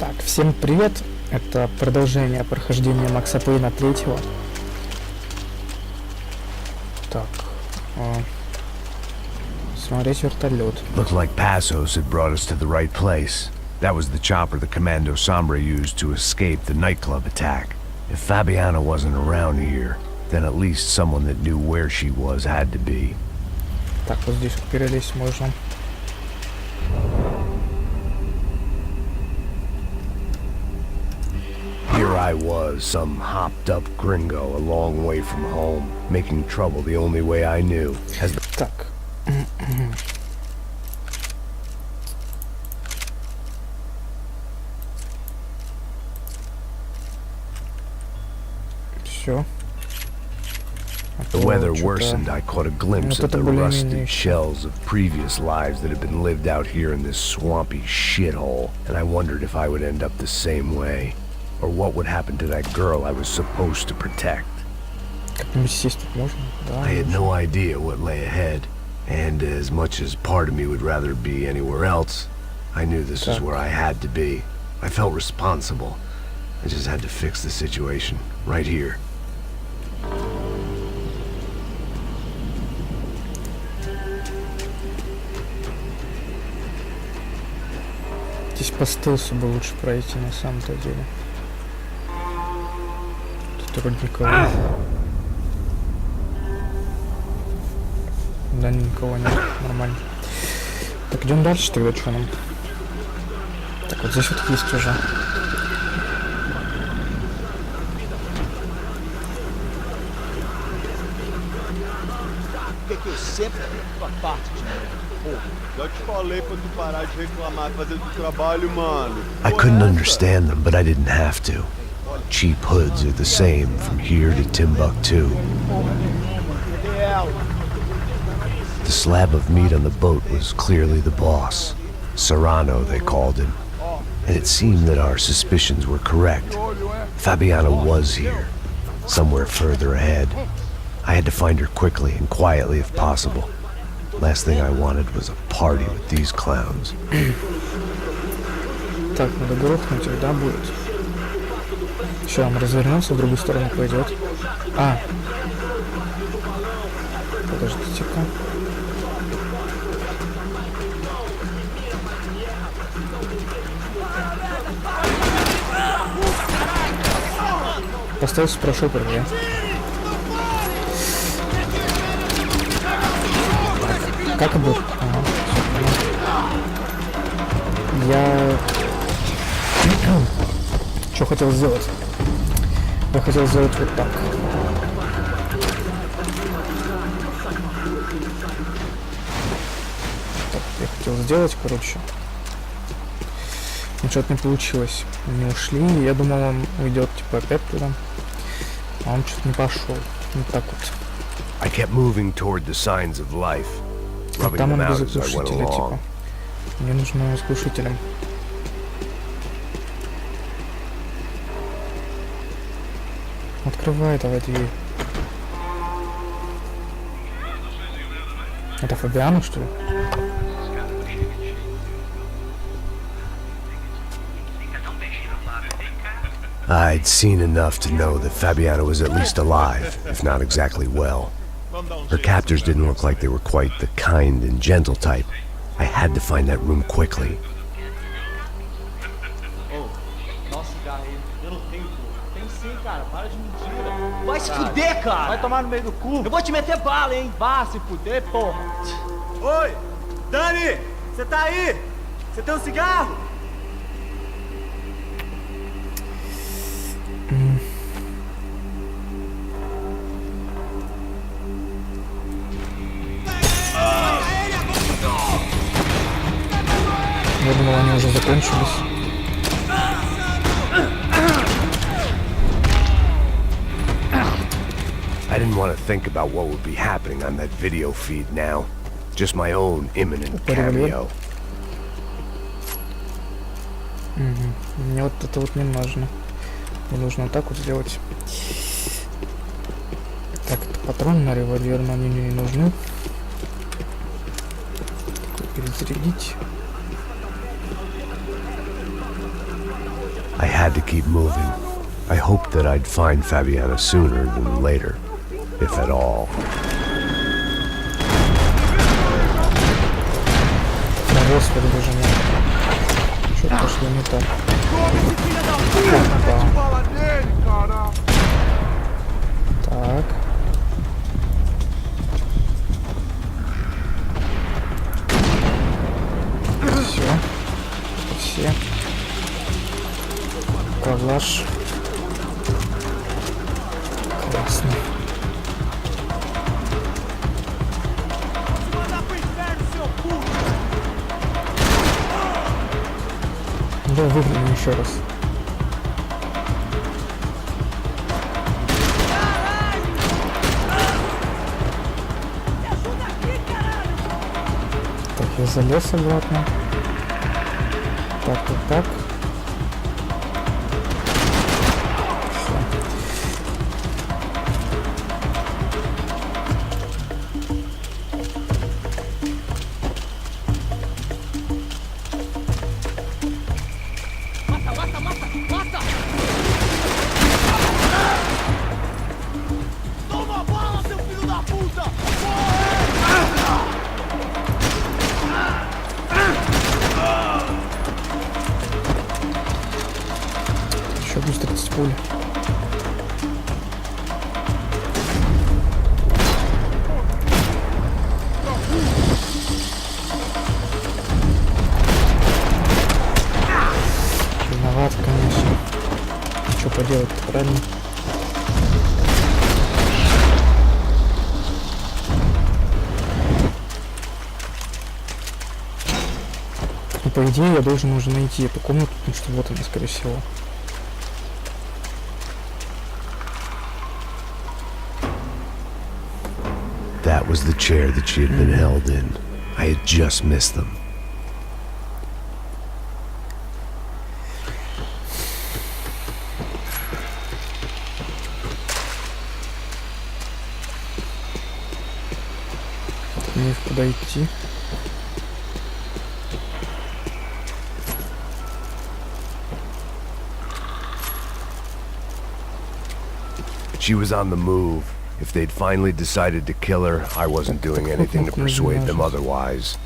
Так, всем привет! Это продолжение прохождения Макса Пейна 3. Так, смотреть вертолет. Looked like Passos had brought us to the right place. That was the chopper the Commando Sombra used to escape the nightclub attack. If Fabiana wasn't around here, then at least someone that knew where she was had to be. Так, вот здесь вот перелезть можно. Here I was, some hopped-up gringo a long way from home, making trouble the only way I knew. Так. Все. The weather worsened. I caught a glimpse of the rusted shells of previous lives that had been lived out here in this swampy shithole, and I wondered if I would end up the same way, or what would happen to that girl I was supposed to protect. I had no idea what lay ahead, and as much as part of me would rather be anywhere else, I knew this is where I had to be. I felt responsible. I just had to fix the situation, right here. Здесь по стелсу бы лучше пройти на самом-то деле. Тут вроде никого нет. Да, никого нет. Нормально. Так, идем дальше тогда, что нам? Так, вот здесь вот есть уже. I couldn't understand them, but I didn't have to. Cheap hoods are the same from here to Timbuktu. The slab of meat on the boat was clearly the boss. Serrano, they called him. And it seemed that our suspicions were correct. Fabiana was here, somewhere further ahead. I had to find her quickly and quietly if possible. Last thing I wanted was a party with these clowns. Так, надо грохнуть их, да, будет? Все, он развернулся, в другую сторону пойдет. А! Подождите-ка. Поставился, прошел первый. Как бы? Ага, я... Что хотел сделать? Я хотел сделать вот так. Так, я хотел сделать, короче. Но что-то не получилось. Не ушли, я думал, он уйдет, типа, опять туда. А он что-то не пошел. Вот так вот. I kept moving toward the signs of life. Там он без заглушителя, типа. Мне нужно с глушителем. Открывай давай дверь. Это Фабиана, что ли? I'd seen enough to know that Fabiana was at least alive, if not exactly well. Her captors didn't look like they were quite the kind and gentle type. I had to find that room quickly. Vai se fuder, cara! Vai tomar no meio do cu! Eu vou te meter bala, hein? Vá se fuder, porra! Oi! Dani! Você tá aí? Você tem um cigarro? Я думал, они уже закончились. I didn't want to think about what would be happening on that video feed now. Just my own imminent cameo. Мне вот это вот не нужно. Мне нужно вот так вот сделать. Так, это патроны на револьвер, но они мне не нужны. перезарядить. I had to keep moving. I hoped that I'd find Fabiana sooner than later, if at all. Да, господи, боже мой. Что-то пошло не так. Так. Все. Калаш. Классно. Да, выглянем еще раз. Так, я залез обратно. Так. Еще быстро с пули. Виноват, конечно. Что поделать-то, правильно? Ну, по идее, я должен уже найти эту комнату, потому что вот она, скорее всего. That was the chair that she had been held in. I had just missed them. Мне куда идти? She was on the move. If they'd finally decided to kill her, I wasn't doing anything to persuade them otherwise.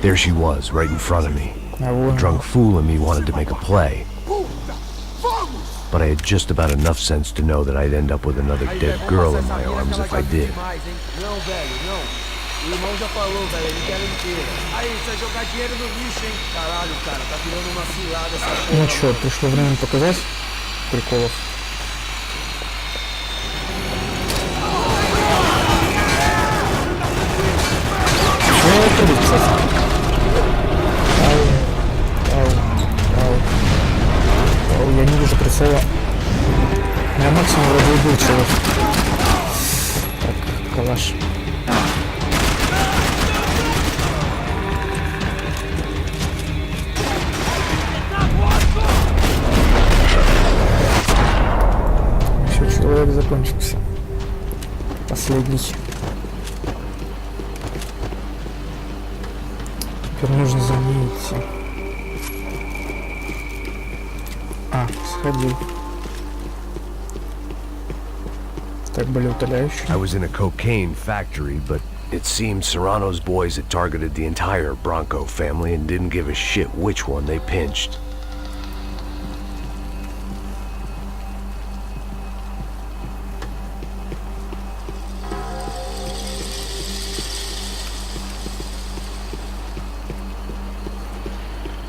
There she was, right in front of me. The drunk fool in me wanted to make a play. But I had just about enough sense to know that I'd end up with another dead girl in my arms if I did. Ну чё, пришло время показать приколов. Что это будет, кстати? Я не вижу прицела. Я максимум вроде убил человек. Так, калаш. Еще человек закончился. Последний. Теперь нужно за ней идти. Сходил. Так, были утоляющие. I was in a cocaine factory, but it seemed Serrano's boys had targeted the entire Bronco family and didn't give a shit which one they pinched.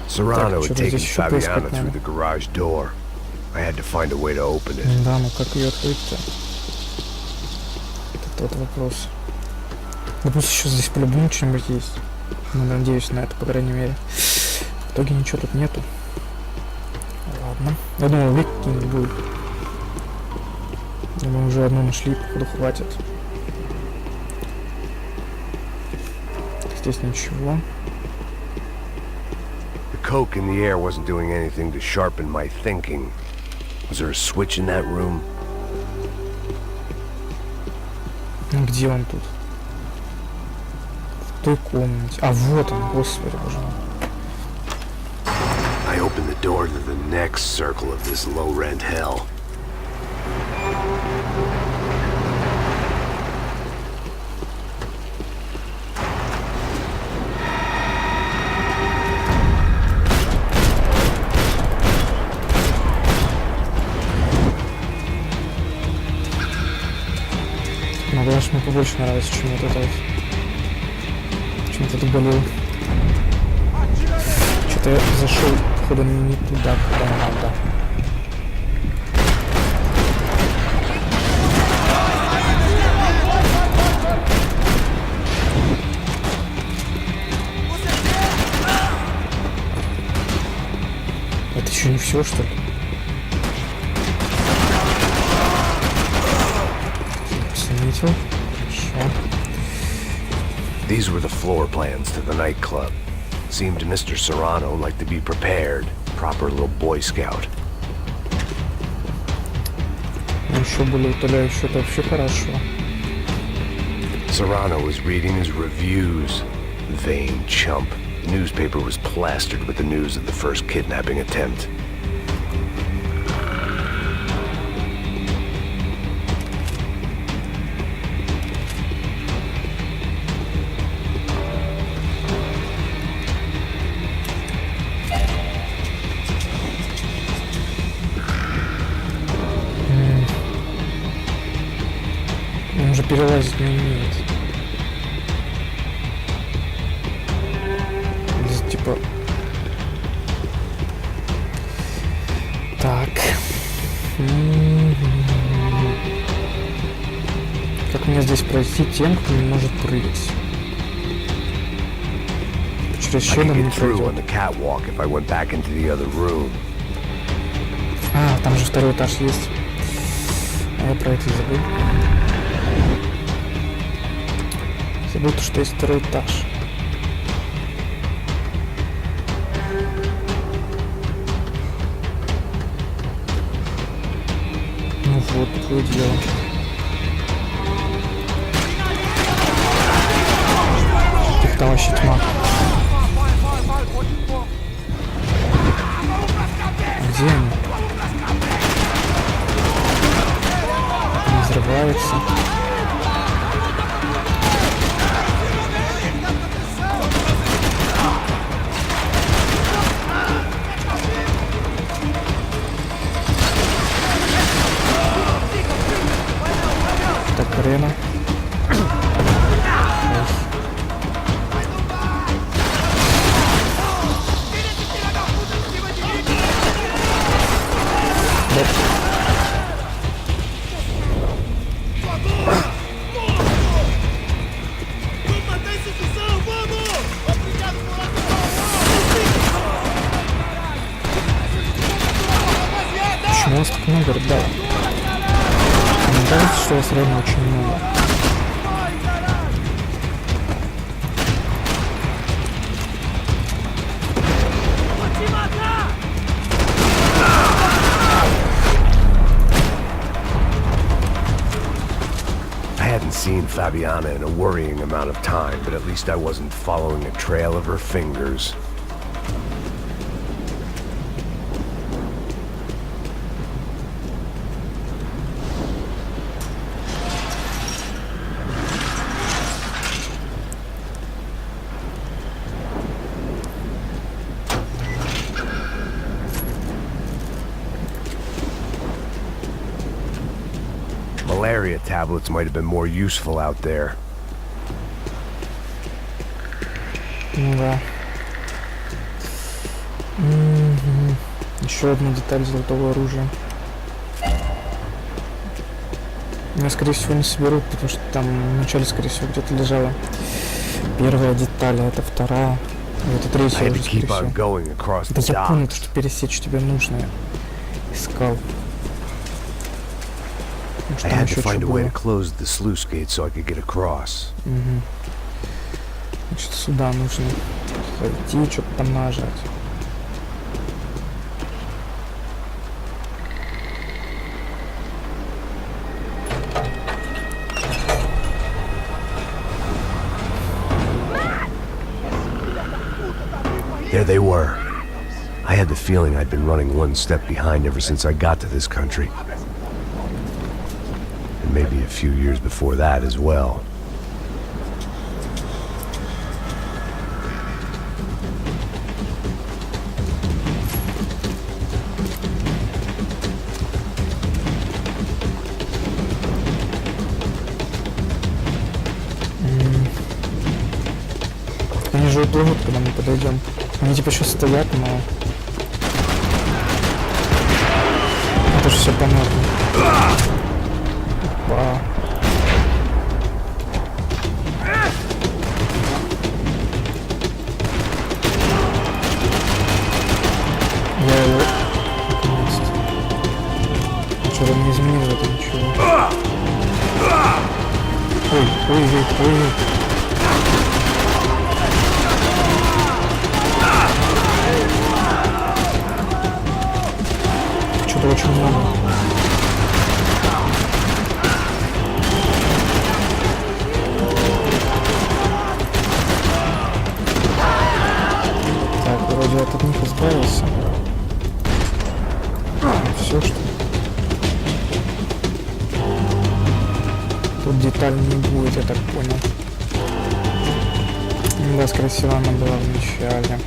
Serrano had taken Fabiana through the garage door. I had to find a way to open it. Да, ну как ее открыть-то? Это тот вопрос. Ну плюс еще здесь по-любому что-нибудь есть. Ну, надеюсь на это, по крайней мере. В итоге ничего тут нету. Ладно. Я думал, вик какие-нибудь будет. Мы уже одну нашли, походу хватит. Здесь ничего. coke in the air wasn't doing anything to sharpen my thinking. Was there a switch in that room? Где он тут? В той комнате. А вот он, господи, боже мой. I opened the door to the next circle of this low-rent hell. Ну, конечно, мне побольше нравится, чем вот это вот. Чем это болел. Что-то я зашел, походу, не туда, куда надо. Это еще не все, что ли? Заметил. Еще. These were the floor plans to the nightclub. Seemed to Mr. Serrano like to be prepared. Proper little Boy Scout. Еще более утоляющий, это вообще хорошо. Serrano was reading his reviews. Vain chump. The newspaper was plastered with the news of the first kidnapping attempt. Он же перелазить не умеет. Здесь типа... Так. Как мне здесь пройти тем, кто не может прыгать? Через щель он не пройдет. А, там же второй этаж есть. А я про это забыл. Забыл, что есть второй этаж. Ну вот, такое дело. Там вообще тьма. Где они? Не взрываются. Так, арена. Почему у вас так много, ребят? Мне кажется, что у вас реально очень много. I hadn't seen Fabiana in a worrying amount of time, but at least I wasn't following a trail of her fingers. Malaria tablets might have been more useful out there. Ну да. Еще одна деталь золотого оружия. Меня, скорее всего, не соберут, потому что там вначале, скорее всего, где-то лежала первая деталь, а это вторая. И это третья уже, скорее всего. Да я понял, что пересечь тебе нужно. Искал. I had to find a way to close the sluice gate so I could get across. Значит, сюда нужно зайти, что-то там нажать. There they were. I had the feeling I'd been running one step behind ever since I got to this country. And maybe a few years before that as well. Они же уплывут, когда мы подойдем. Они типа сейчас стоят, но... Это же все понятно. Вау. Я его... Наконец-то. Что-то не изменил это ничего. Ой. Что-то очень много. Так, вроде я от них избавился. Все, что ли? Тут деталь не будет, я так понял. Да, скорее всего, она была в начале.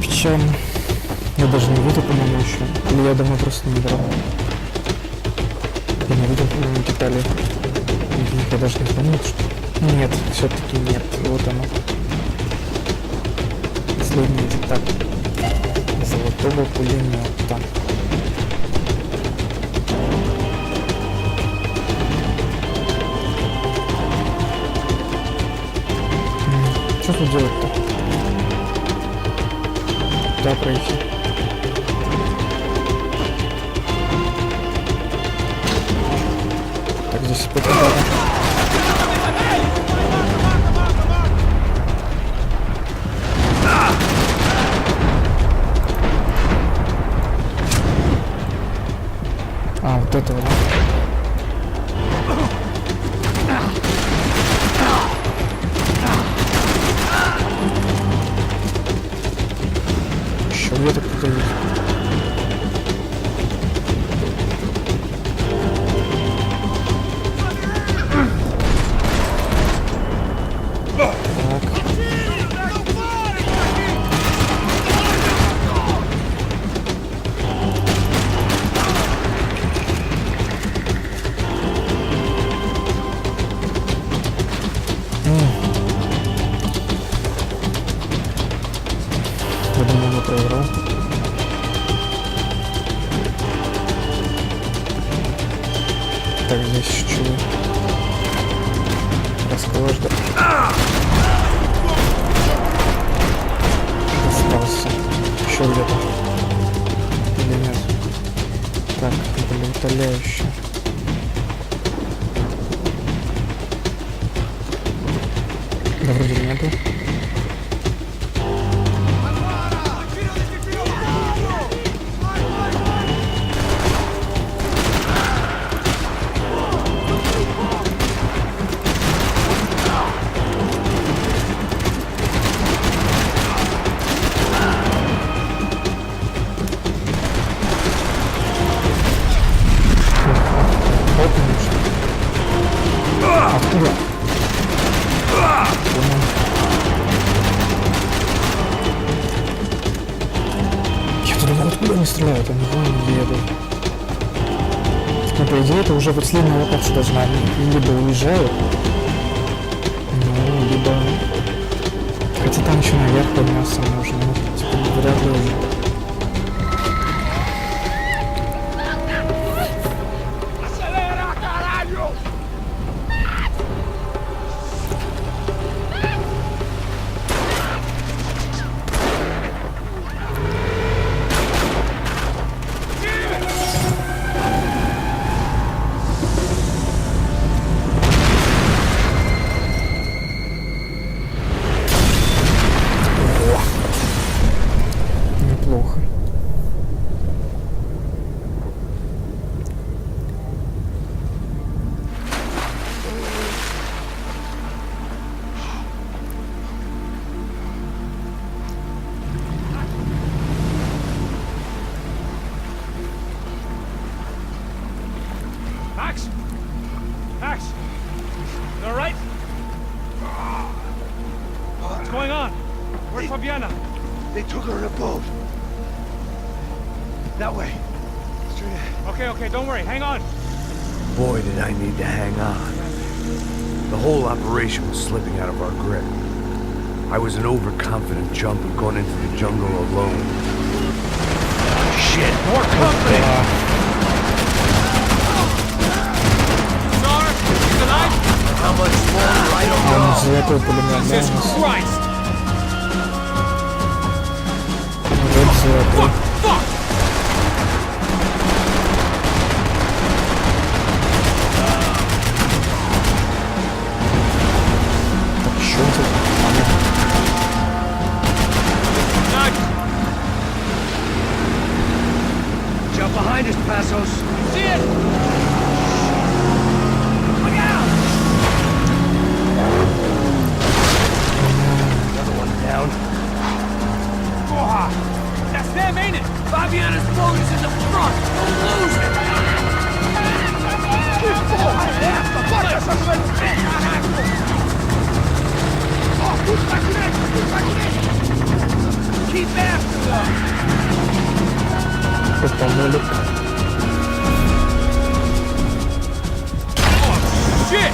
Печально. Я даже не видел, по-моему, еще. Или я давно просто не играл. Я не видел, по-моему, детали. Я даже не помню, что... Нет, все-таки нет. Вот оно. Последняя деталь. Золотого пулемета. Что тут делать-то? Куда пройти? Так, здесь опять удар. А, вот этого, да? Еще где-то кто-то есть. Я думаю, я проиграл. Так, здесь чуть-чуть расколошь, да. Остался. Еще где-то. Или нет? Так, это утоляющее. Да, вроде нету. Откуда? Я-то думал, откуда они стреляют, они не едут. Ну, по идее, это уже последняя локация должна. Они либо уезжают, ну, либо... Хотя там еще наверх подняться нужно, ну, типа, вряд ли уже. on? Where's Fabiana? They took her in a boat. That way. Straight ahead. Okay, don't worry. Hang on. Boy, did I need to hang on. The whole operation was slipping out of our grip. I was an overconfident junkie going into the jungle alone. Shit, more company! Star, he's alive? How much longer? I don't know. Золотой пулемет, да, Jesus у нас? Christ! Вот золотой. Fuck! Чё тут? Jump behind us, Passos. See it? Look out! Another one down. Oh, that's them, ain't it? Fabiana's boat is in the front. Don't lose it. Keep after them. Помолик. Oh, shit!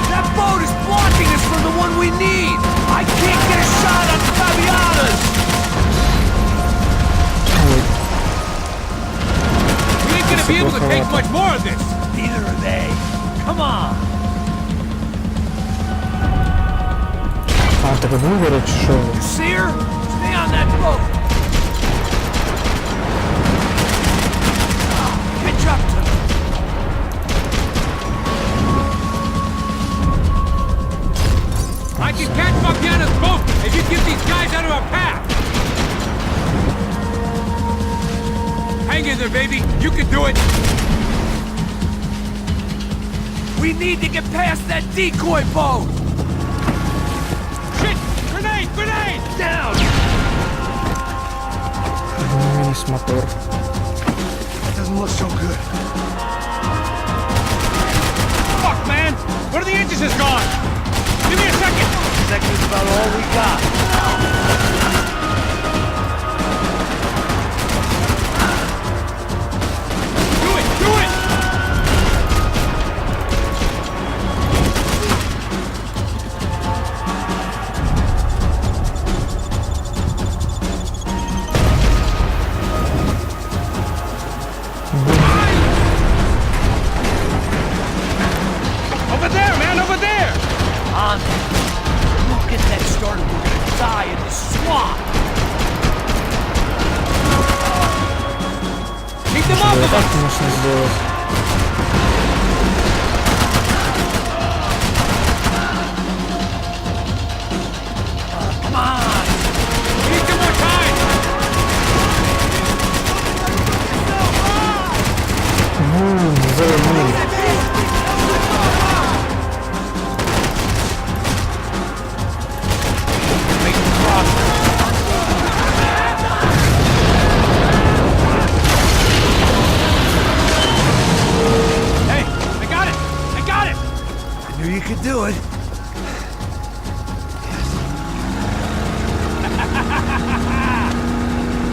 That boat is blocking us from the one we need. I can't get a shot on Fabiana's. We ain't gonna be able to take much more of this. Neither are they. Come on. А, так выворот шел. You see her? Stay on that boat. Catch up to them. I can catch Fabiana's boat if you get these guys out of our path. Hang in there, baby. You can do it. We need to get past that decoy boat. Shit! Grenade! Grenade! Down. Минус мотор. Doesn't look so good. Fuck, man! One of the engines is gone! Give me a second! Second's about all we got. Do it! Do it! Over there, man! Over there! On. Don't get that started. We're gonna die in this swamp. Keep them Да off и of так us! можно сделать. Come on. We need some more time! Завернули. Make the cross. Hey! I got it! I got it! I knew you could do it.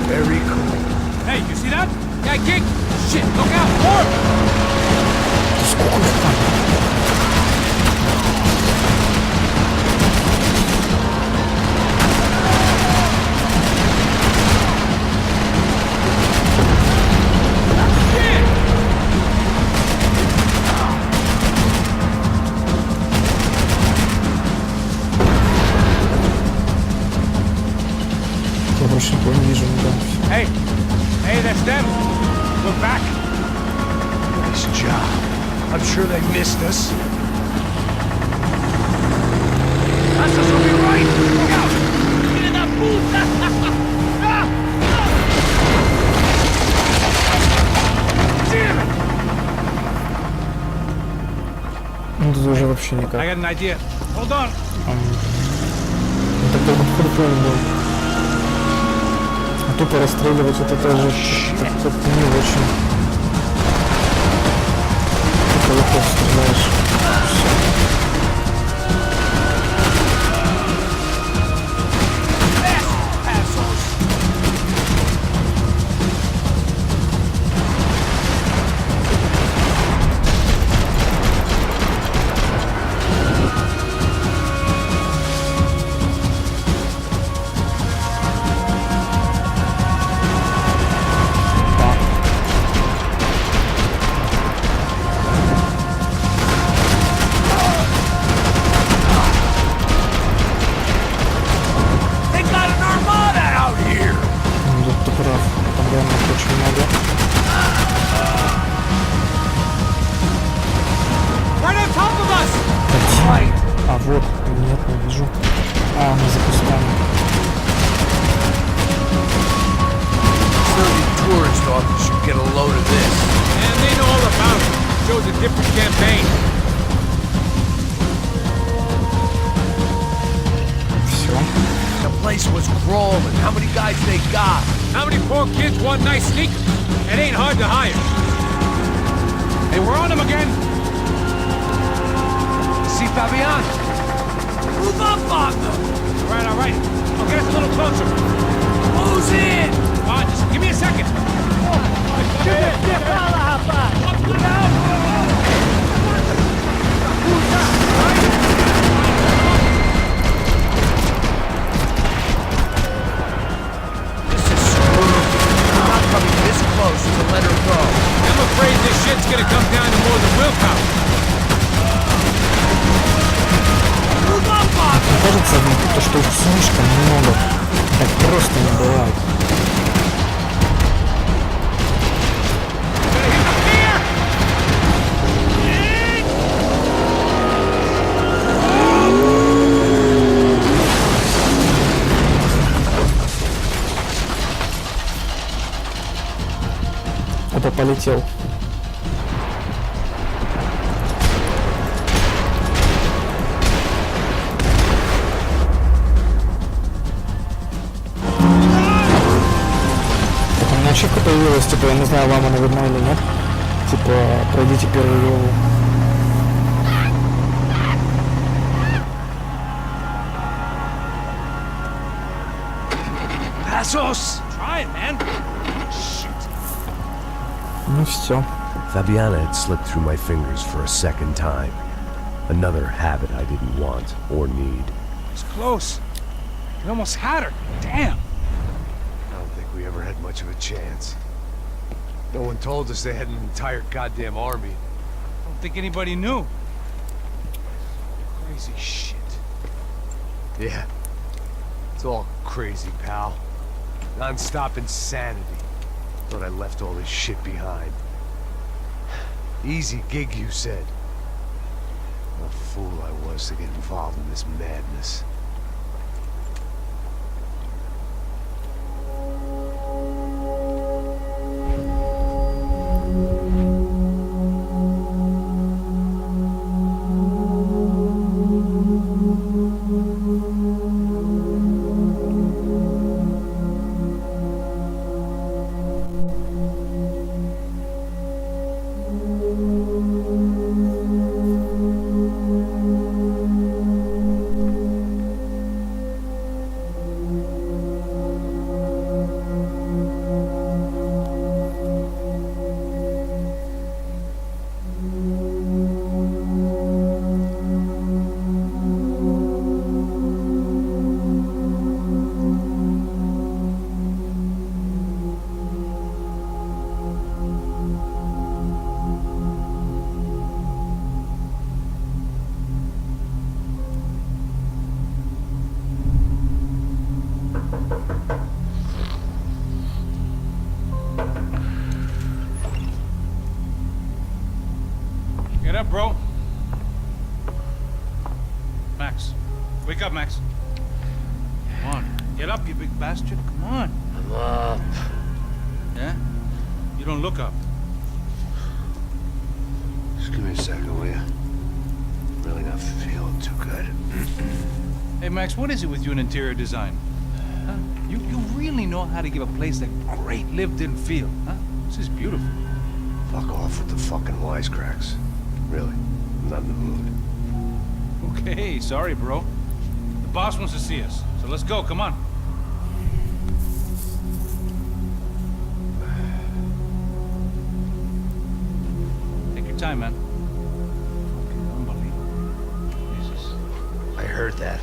Very cool. Hey, you see that? Yeah, gig! Shit! Look out! More! Shit! Я больше никого не вижу, не да. Hey! Hey, that's them! We're back! Nice job. I'm sure they missed us. Passos will be right. Look out! Filha da puta! Damn it! Ну тут уже вообще I никак. got an idea. Hold on! Тогда вот крутой был. А тупо расстреливать это тоже как-то не очень. Только легко стреляешь. Всё. place was crawling. How many guys they got? How many poor kids want nice sneakers? It ain't hard to hire. Hey, we're on him again. See Fabian? Move up, partner! All right. I'll get us a little closer. Who's in? Just give me a second. This is screwed. I'm not coming this close to let her go. I'm afraid this shit's gonna come down to more than willpower. Кажется, то, что их слишком много. Так просто не бывает. Это полетел. Так, у меня ачивка появилась, типа, я не знаю, вам она видна или нет. Типа, пройдите первую главу. Passos! Try it, man. Ну все. Fabiana had slipped through my fingers for a second time. Another habit I didn't want or need. It's close. We almost had her. Damn. I don't think we ever had much of a chance. No one told us they had an entire goddamn army. I don't think anybody knew. Crazy shit. Yeah. It's all crazy, pal. Non-stop insanity. Thought I left all this shit behind. Easy gig, you said. What a fool I was to get involved in this madness. Get up, bro. Max. Wake up, Max. Come on. Get up, you big bastard. Come on. I'm up. Yeah? You don't look up. Just give me a second, will you? Really not feeling too good. Hey, Max, what is it with you in interior design? Huh? You really know how to give a place a great lived-in feel, huh? This is beautiful. Fuck off with the fucking wisecracks. Really, I'm not in the mood. Okay, sorry, bro. The boss wants to see us, so let's go, come on. Take your time, man. Fucking unbelievable. Jesus. I heard that.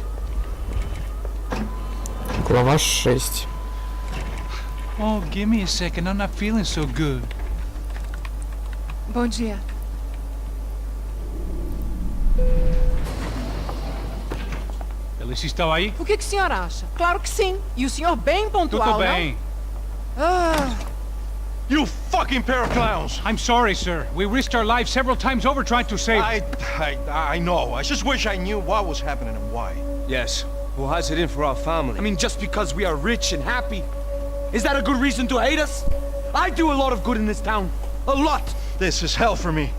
Глава 6. Oh, give me a second, I'm not feeling so good. Bom dia. Ilizy estava aí? O que o senhor acha? Claro que sim. E o senhor bem pontual, Tudo bem. não? Ah, You fucking pair of clowns! I'm sorry, sir. We risked our lives several times over trying to save... I know. I just wish I knew what was happening and why. Yes. Who has it in for our family? I mean, just because we are rich and happy, is that a good reason to hate us? I do a lot of good in this town. A lot. This is hell for me.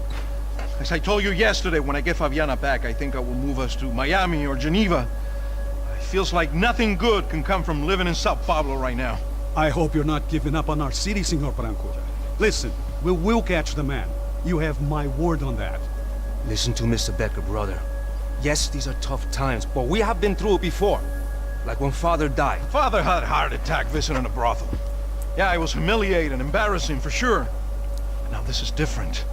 As I told you yesterday, when I get Fabiana back, I think I will move us to Miami or Geneva. I feels like nothing good can come from living in Sao Paulo right now. I hope you're not giving up on our city, Senor Branco. Listen, we will catch the man. You have my word on that. Listen to Mr. Becker, brother. Yes, these are tough times, but we have been through it before. Like when Father died. Father had a heart attack visiting a brothel. Yeah, it was humiliating, embarrassing for sure. But now this is different.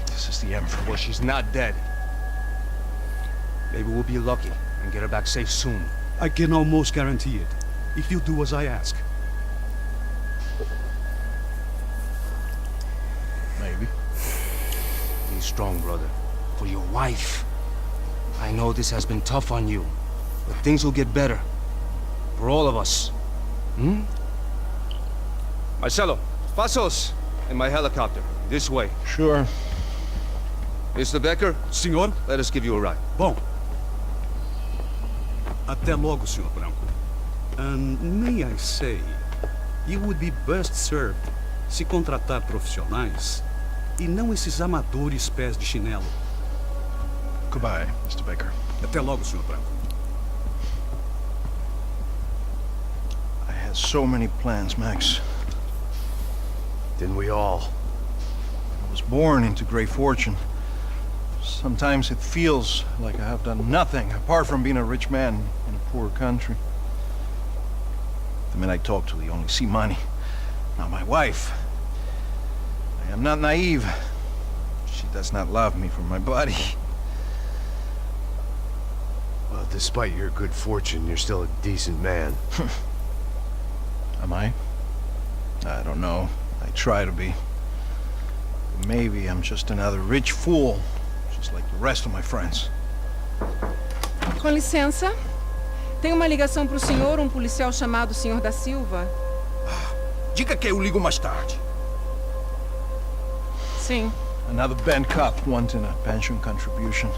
This is the Emperor. Well, she's not dead. Maybe we'll be lucky and get her back safe soon. I can almost guarantee it, if you do as I ask. Maybe. Be strong, brother. For your wife. I know this has been tough on you, but things will get better. For all of us. Hmm? Marcelo, pasos in my helicopter. This way. Sure. Mr. Becker, Senhor? let us give you a ride. Bom. Até logo, Senhor Branco. And may I say, you would be best served se contratar profissionais e não esses amadores pés de chinelo. Goodbye, Mr. Baker. Até logo, Senhor Branco. I had so many plans, Max. Didn't we all? I was born into great fortune. Sometimes it feels like I have done nothing apart from being a rich man in a poor country. The men I talk to, they only see money. Now my wife. I am not naive. She does not love me for my body. Well, despite your good fortune, you're still a decent man. Am I? I don't know. I try to be. Maybe I'm just another rich fool, just like the rest of my friends. Com licença. Tem uma ligação para o senhor, um policial chamado Senhor da Silva. Diga que eu ligo mais tarde. Sim. Another band cop wanting a pension contribution.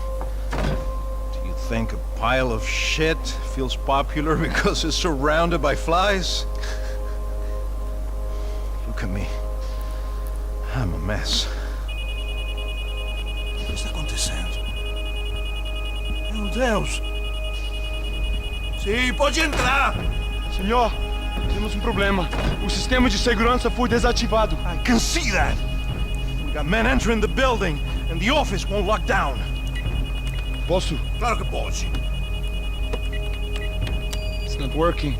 Do you think a pile of shit feels popular because it's surrounded by flies? Look at me. I'm a mess. O que está acontecendo? Meu Deus! Sim, pode entrar! Senhor, temos um problema. O sistema de segurança foi desativado. I can see that! We got men entering the building, and the office won't lock down. Posso? Claro que pode. It's not working.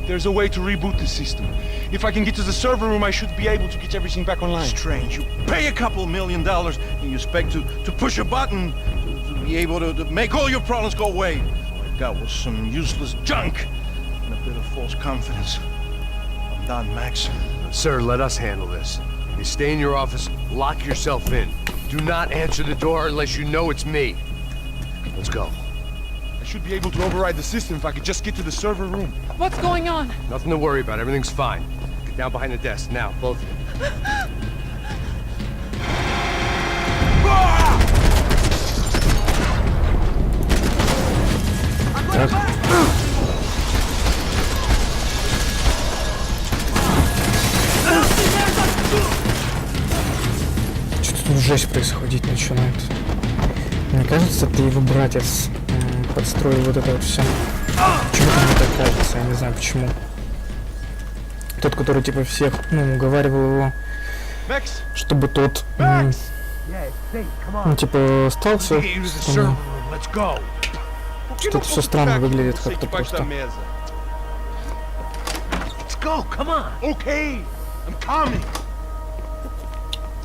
There's a way to reboot the system. If I can get to the server room, I should be able to get everything back online. Strange. You pay a couple $1 million, and you expect to push a button to be able to make all your problems go away. All I got was some useless junk and a bit of false confidence. I'm done, Max. Sir, let us handle this. You stay in your office, lock yourself in. Do not answer the door unless you know it's me. Let's go. I should be able to override the system if I could just get to the server room. What's going on? Nothing to worry about. Everything's fine. Get down behind the desk now, both of you. Что-то тут жесть происходить начинает. Мне кажется, это его братец подстроил вот это вот все. Почему-то мне так кажется, я не знаю почему. Тот, который типа всех, уговаривал его, чтобы тот, типа, остался. Что-то все странно выглядит как-то просто. Let's go, come on. Okay, I'm coming.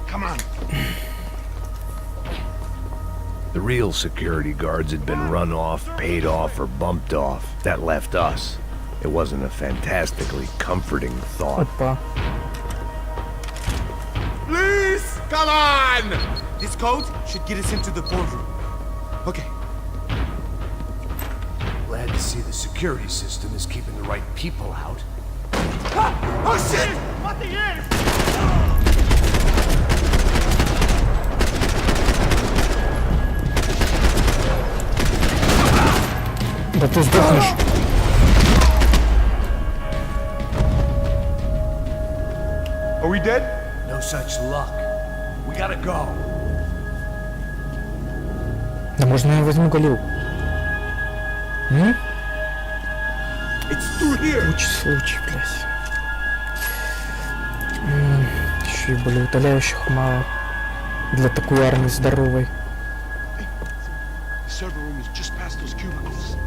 Come on. The real security guards had been run off, paid off, or bumped off. That left us. It wasn't a fantastically comforting thought. Опа. Please, come on! This code should get us into the boardroom. Okay. Glad to see the security system is keeping the right people out. Oh shit! What the hell? Да ты сдохнешь. Are we dead? No such luck. We gotta go. Да можно я возьму Галил. Случай, блядь. Еще и болеутоляющих мало. Для такой армии здоровой. The server room is just past those cubicles.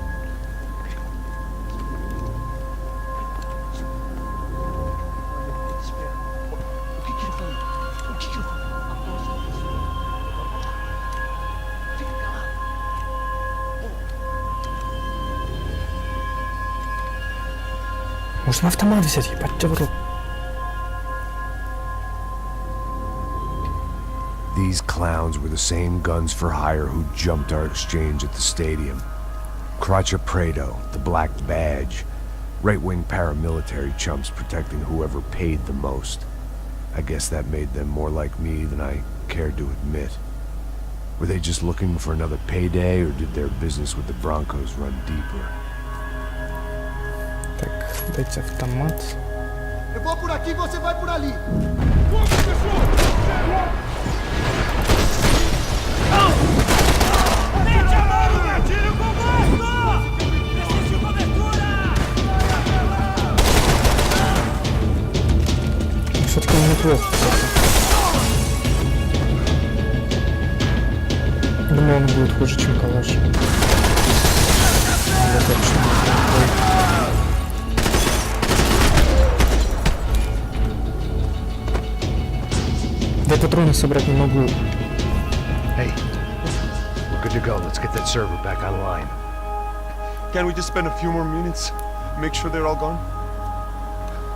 Можно автомат взять, ебать тебя в рот. These clowns were the same guns for hire who jumped our exchange at the stadium. Craccia Prado, the Black Badge. Right-wing paramilitary chumps protecting whoever paid the most. I guess that made them more like me than I cared to admit. Were they just looking for another payday, or did their business with the Broncos run deeper? Так, дайте автомат. Eu vou por aqui, você vai por ali. Все-таки неплохо, кстати. Думаю, он будет хуже, чем калаш. Да, точно. Да я патроны собрать не могу. Hey, we're good to go. Let's get that server back online. Can't we just spend a few more minutes? Make sure they're all gone?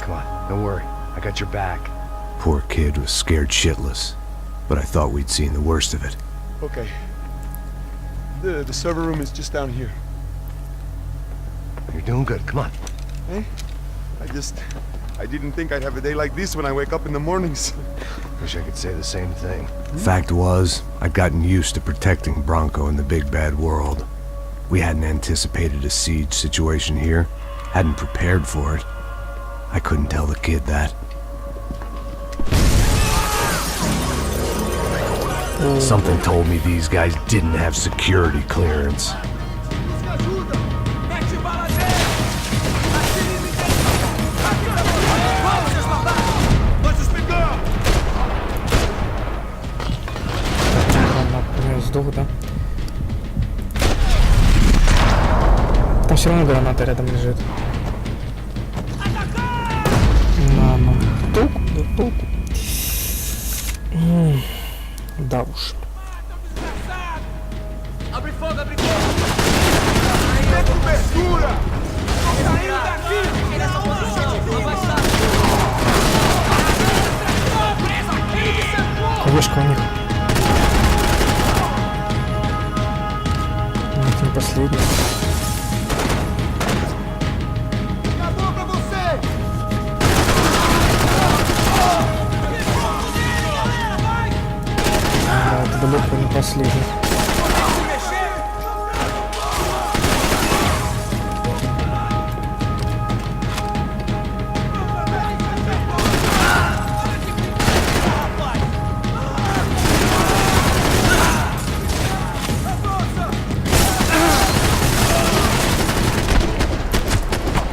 Come on, don't worry. I got your back. Poor kid was scared shitless, but I thought we'd seen the worst of it. Okay. The server room is just down here. You're doing good. Come on. Hey? I didn't think I'd have a day like this when I wake up in the mornings. Wish I could say the same thing. Fact was, I'd gotten used to protecting Bronco in the big bad world. We hadn't anticipated a siege situation here, hadn't prepared for it. I couldn't tell the kid that. Something told me these guys didn't have security clearance. Сдох, да? Там все равно граната рядом лежит. На, толку, да толку. Да уж. Вышка у них. Нет, не последний. Да, это далеко не последний.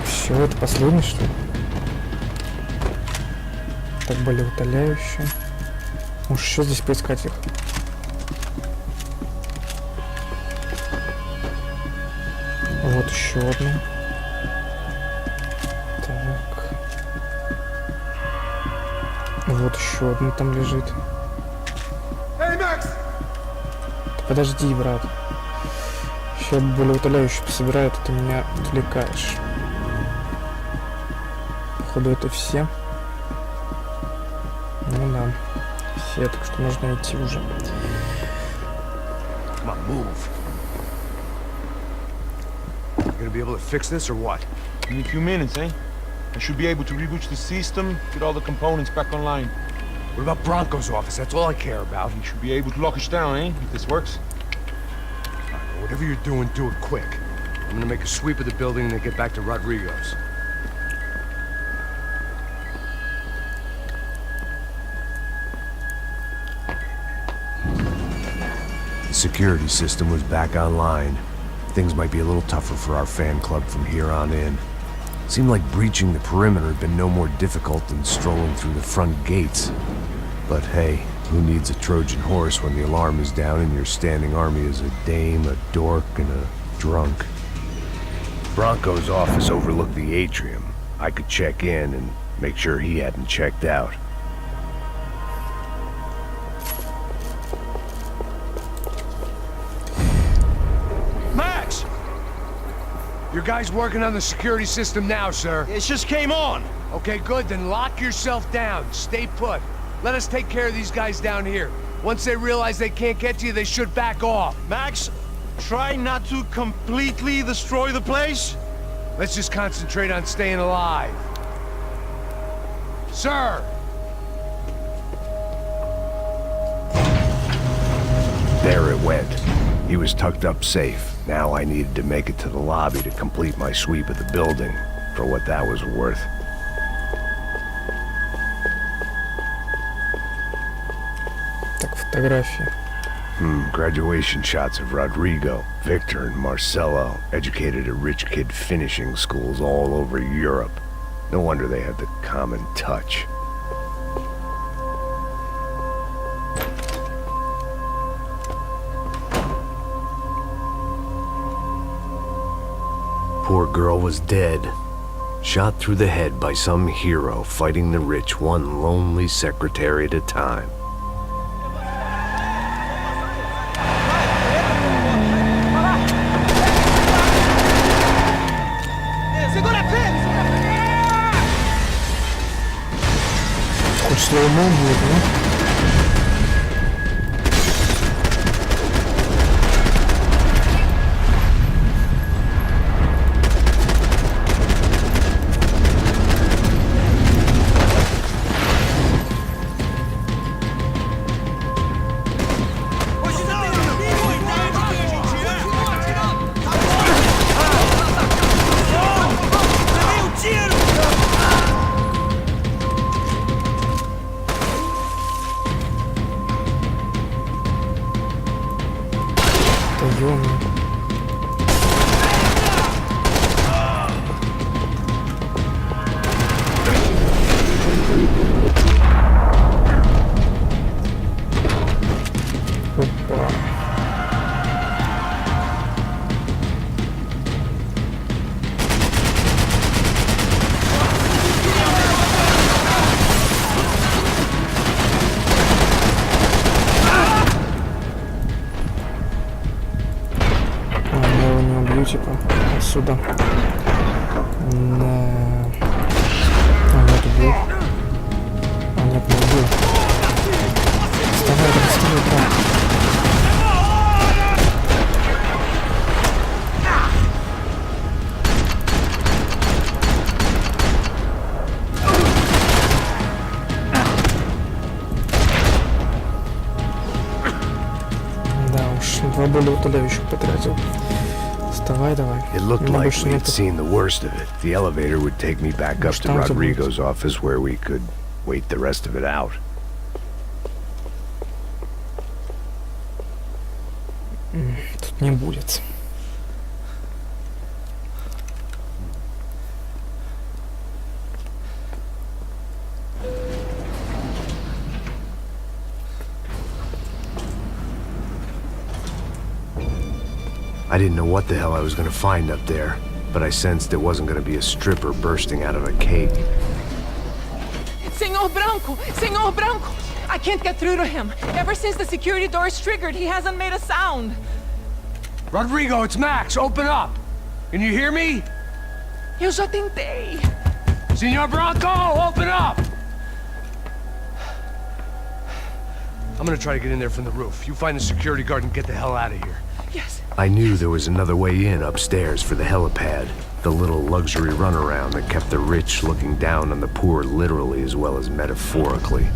Все, это последний, что ли? Так, болеутоляющее. Может, еще здесь поискать их? Вот еще одна. Так. Вот еще одна там лежит. Hey, Max! Подожди, брат. Сейчас болеутоляющие пособирают, а ты меня отвлекаешь. Походу это все. Ну да. Все, так что можно идти уже. Come on, move. You gonna be able to fix this or what? In a few minutes, eh? I should be able to reboot the system, get all the components back online. What about Bronco's office? That's all I care about. You should be able to lock us down, eh? If this works. Whatever you're doing, do it quick. I'm gonna make a sweep of the building and then get back to Rodrigo's. The security system was back online. Things might be a little tougher for our fan club from here on in. Seemed like breaching the perimeter had been no more difficult than strolling through the front gates. But hey, who needs a Trojan horse when the alarm is down and your standing army is a dame, a dork, and a drunk? Bronco's office overlooked the atrium. I could check in and make sure he hadn't checked out. Max! Your guys working on the security system now, sir. It just came on. Okay, good, then lock yourself down. Stay put. Let us take care of these guys down here. Once they realize they can't get to you, they should back off. Max, try not to completely destroy the place. Let's just concentrate on staying alive. Sir! There it went. He was tucked up safe. Now I needed to make it to the lobby to complete my sweep of the building, for what that was worth. Так, фотографии. Graduation shots of Rodrigo, Victor, and Marcelo, educated at rich kid finishing schools all over Europe. No wonder they had the common touch. Poor girl was dead. Shot through the head by some hero fighting the rich one lonely secretary at a time. Хоть слоумо будет, да? Типа отсюда. Нет, убил. Нет, не убил. Вставай, брат. Да уж, два более утоляющих потратил. Давай. It looked like we'd seen the worst of it. The elevator would take me back up to Rodrigo's office where we could wait the rest of it out. Тут не будет. I didn't know what the hell I was going to find up there, but I sensed it wasn't going to be a stripper bursting out of a cake. Senor Branco! Senor Branco! I can't get through to him. Ever since the security door is triggered, he hasn't made a sound. Rodrigo, it's Max. Open up. Can you hear me? Eu já tentei. Senor Branco, open up! I'm going to try to get in there from the roof. You find the security guard and get the hell out of here. Yes. I knew there was another way in upstairs for the helipad, the little luxury runaround that kept the rich looking down on the poor literally as well as metaphorically.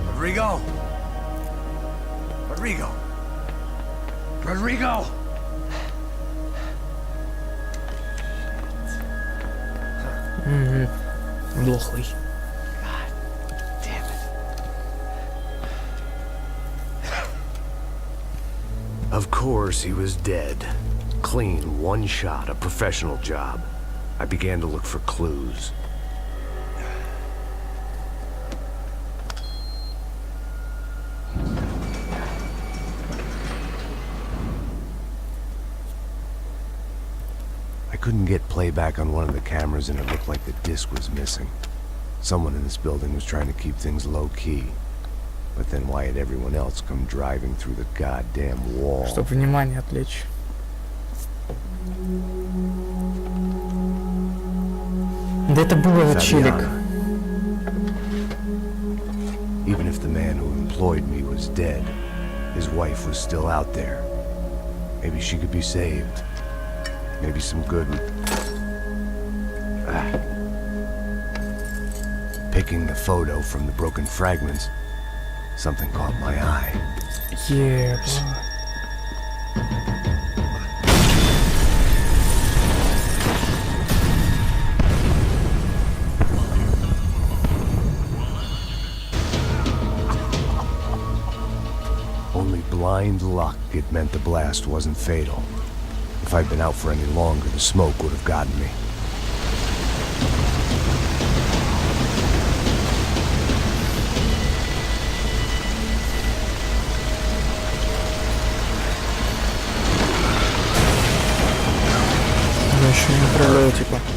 Rodrigo! Rodrigo! Rodrigo! Дохлый. Of course, he was dead. Clean, one shot, a professional job. I began to look for clues. I couldn't get playback on one of the cameras and it looked like the disc was missing. Someone in this building was trying to keep things low-key. But then why had everyone else come driving through the goddamn wall? Чтоб внимание отвлечь. Да это был этот челик. Even if the man who employed me was dead, his wife was still out there. Maybe she could be saved. Maybe some good... Picking the photo from the broken fragments, something caught my eye. Yeah. Only blind luck it meant the blast wasn't fatal. If I'd been out for any longer, the smoke would have gotten me.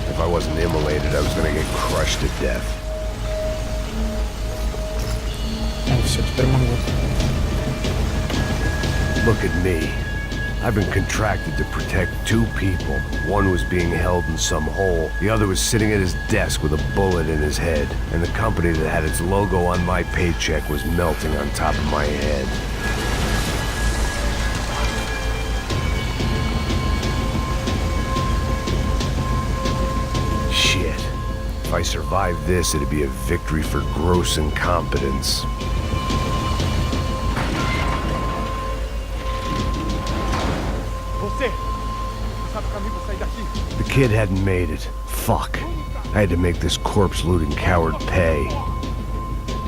If I wasn't immolated, I was gonna get crushed to death. Все, теперь могу. Look at me. I've been contracted to protect two people. One was being held in some hole. The other was sitting at his desk with a bullet in his head. And the company that had its logo on my paycheck was melting on top of my head. Shit. If I survived this, it'd be a victory for gross incompetence. The kid hadn't made it. Fuck. I had to make this corpse-looting coward pay.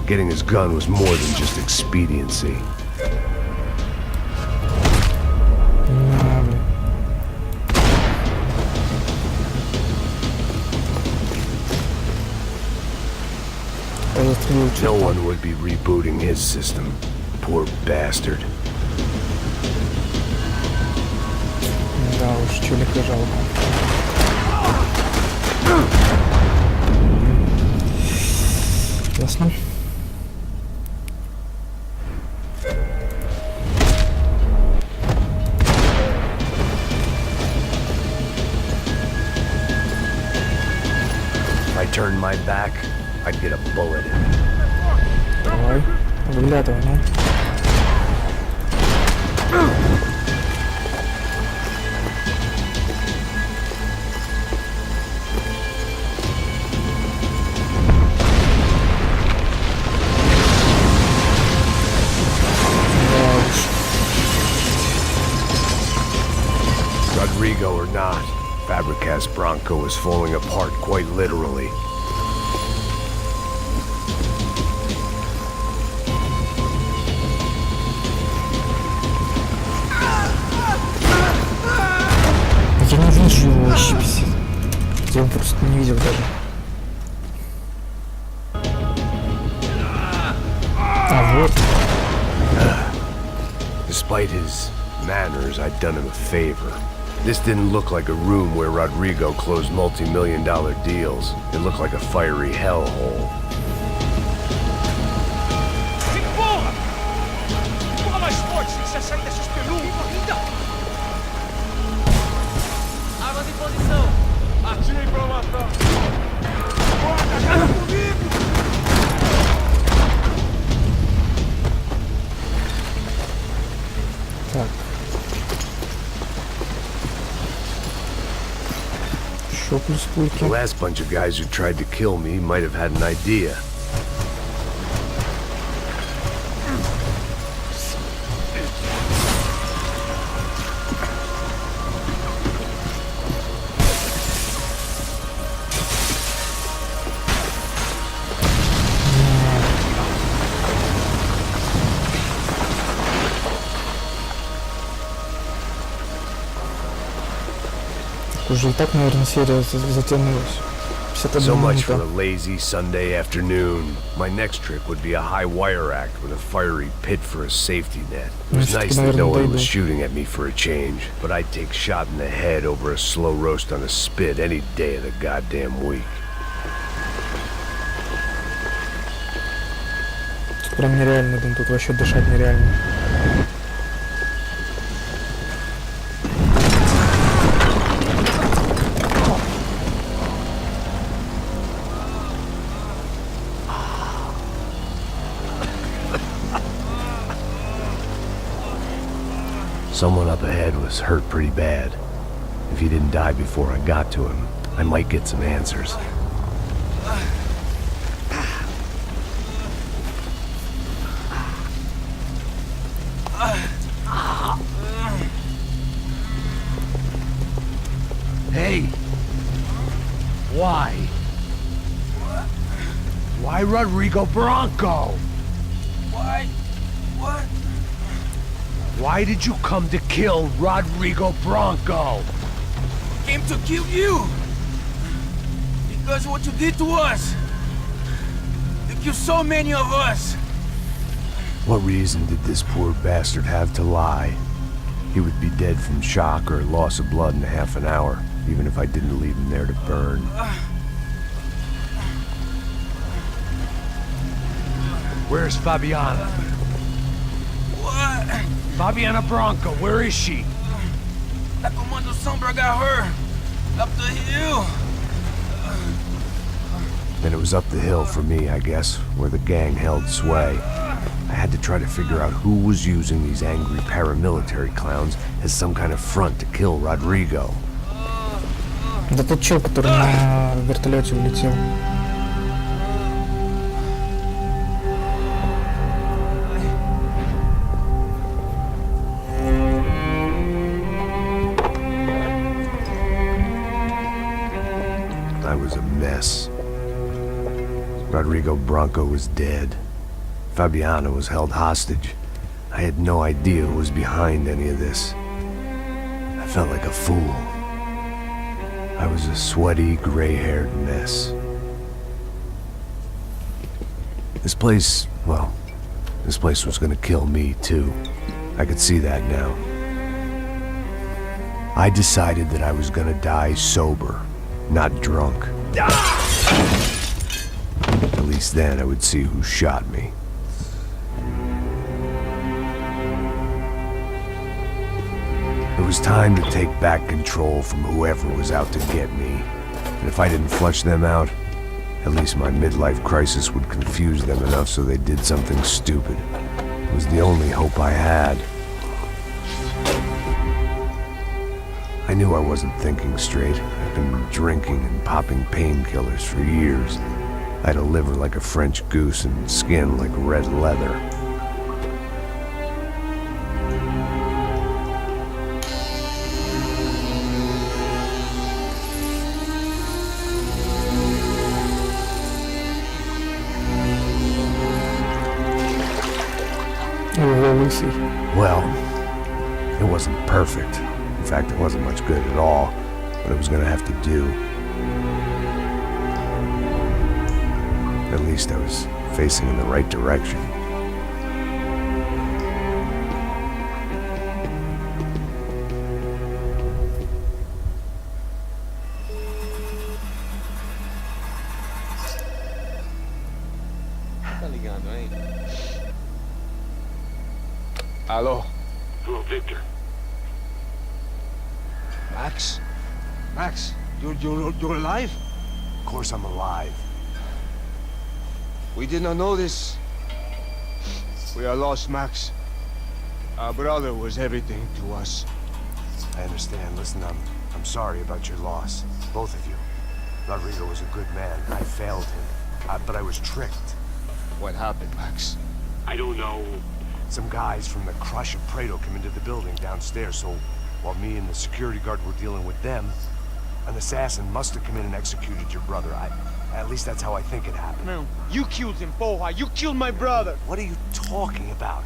Getting his gun was more than just expediency. No one would be rebooting his system. Poor bastard. Да уж, чулика жалко. Ясно. If I turned my back, I'd get a bullet in me. Давай, выглядывай, ну. Rodrigo or not, Fabricas Bronco is falling apart quite literally. Я не вижу его вообще. Я его просто не видел даже. А вот. Despite his manners, I'd done him a favor. This didn't look like a room where Rodrigo closed multi-million-dollar deals. It looked like a fiery hellhole. Empurra mais forte, se quiser sair dessa espelunca. Armas em posição. Atire pra matar. Bora, joga comigo! Так. Еще плюс пульки. The last bunch of guys who tried to kill me might have had an idea. уже и так, наверное, серия затянулась. 51 So much for a минута. lazy Sunday afternoon. My next trick would be a high wire act with a fiery pit for a safety net. It was nice that no one was shooting at me for a change, but I'd take shot in the head over a slow roast on a spit any day of the goddamn week. Тут прям нереально, Дэн, тут вообще дышать нереально. Someone up ahead was hurt pretty bad. If he didn't die before I got to him, I might get some answers. Hey! Why? Why Rodrigo Bronco? Why? What? Why did you come to kill Rodrigo Bronco? Came to kill you! Because of what you did to us! You killed so many of us! What reason did this poor bastard have to lie? He would be dead from shock or loss of blood in half an hour, even if I didn't leave him there to burn. Where's Fabiana? What? Fabiana Bronco, where is she? La Comando Sombra got her! Up the hill! Then it was up the hill for me, I guess, where the gang held sway. I had to try to figure out who was using these angry paramilitary clowns as some kind of front to kill Rodrigo. Да тот чел, который на вертолете улетел. I was a mess. Rodrigo Bronco was dead. Fabiana was held hostage. I had no idea who was behind any of this. I felt like a fool. I was a sweaty, gray-haired mess. This place, well, this place was gonna kill me, too. I could see that now. I decided that I was gonna die sober, not drunk. At least then I would see who shot me. It was time to take back control from whoever was out to get me. And if I didn't flush them out, at least my midlife crisis would confuse them enough so they did something stupid. It was the only hope I had. I knew I wasn't thinking straight. I'd been drinking and popping painkillers for years. I had a liver like a French goose and skin like red leather. Well, it wasn't perfect. In fact, it wasn't much good at all, but it was gonna have to do. At least I was facing in the right direction. Tá ligado, hein? Alô? Hello, Victor. Max? Max, you're alive? Of course I'm alive. We did not know this. We are lost, Max. Our brother was everything to us. I understand. Listen, I'm sorry about your loss. Both of you. Rodrigo was a good man. I failed him. But I was tricked. What happened, Max? I don't know. Some guys from the Crush of Prado came into the building downstairs, so while me and the security guard were dealing with them, an assassin must have come in and executed your brother. At least that's how I think it happened. No, you killed him, porra! You killed my brother! What are you talking about?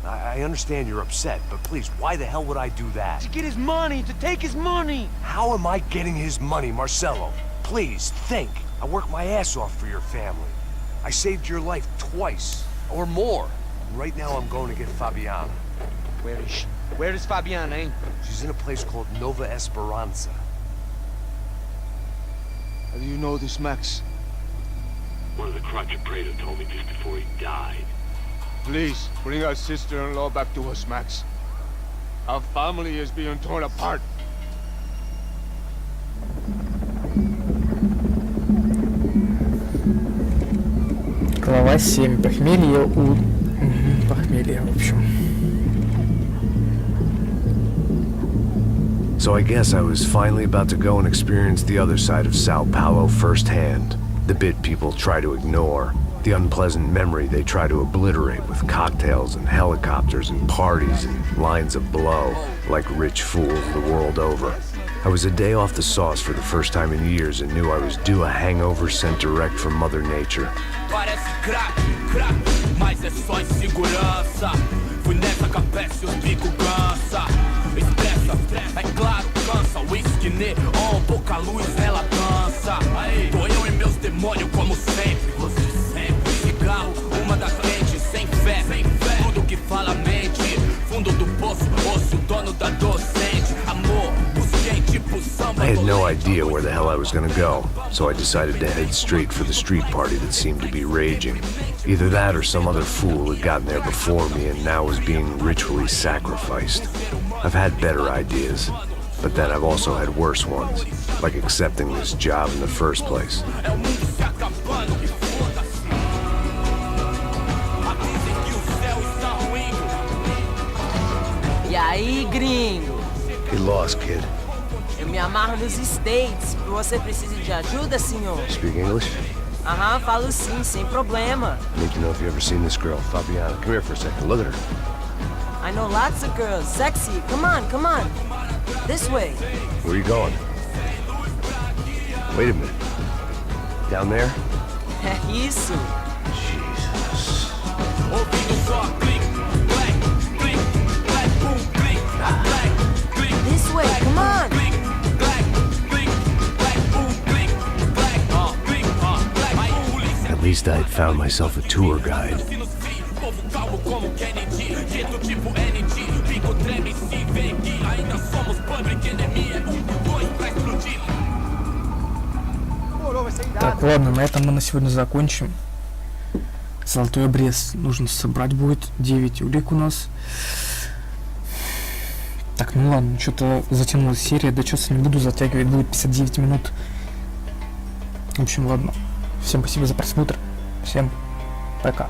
I understand you're upset, but please, why the hell would I do that? To get his money, to take his money. How am I getting his money, Marcelo? Please, think. I worked my ass off for your family. I saved your life twice, or more. And right now I'm going to get Fabiana. Where is Fabiana, eh? She's in a place called Nova Esperanza. How do you know this, Max? One of the Crotchet Prater told me just before he died. Please, bring our sister-in-law back to us, Max. Our family is being torn apart. Глава 7. Похмелье у... Похмелье, в общем. So I guess I was finally about to go and experience the other side of Sao Paulo firsthand. The bit people try to ignore. The unpleasant memory they try to obliterate with cocktails and helicopters and parties and lines of blow, like rich fools the world over. I was a day off the sauce for the first time in years and knew I was due a hangover sent direct from Mother Nature. Parece crack, mas é só insegurança. Fui nessa capeste, os bico cansa. Expressa, é claro, cansa. Whisky neon, pouca luz, ela dança. Tô eu e meus demônios como sempre. Você sempre. Cigarro, uma das lentes, sem fé. Tudo que fala mente. Fundo do poço, osso, dono da docente. Amor, busquei tipo samba. I had no idea where the hell I was gonna go, so I decided to head straight for the street party that seemed to be raging. Either that or some other fool had gotten there before me and now was being ritually sacrificed. I've had better ideas, but then I've also had worse ones, like accepting this job in the first place. E aí, gringo? Get lost, kid. Eu me amarro nos States. Você precisa de ajuda, senhor? Speak English? Aham, falo sim, sem problema. I need to know if you've ever seen this girl, Fabiana. Come here for a second. Look at her. I know lots of girls. Sexy. Come on, come on. This way. Where are you going? Wait a minute. Down there? É isso. Jesus. This way, come on. At least I'd found myself a tour guide. Так, ладно, на этом мы на сегодня закончим. Золотой обрез нужно собрать будет. 9 улик у нас. Так, ну ладно, что-то затянулась серия. Да что-то не буду затягивать, будет 59 минут. В общем, ладно. Всем спасибо за просмотр. Всем пока.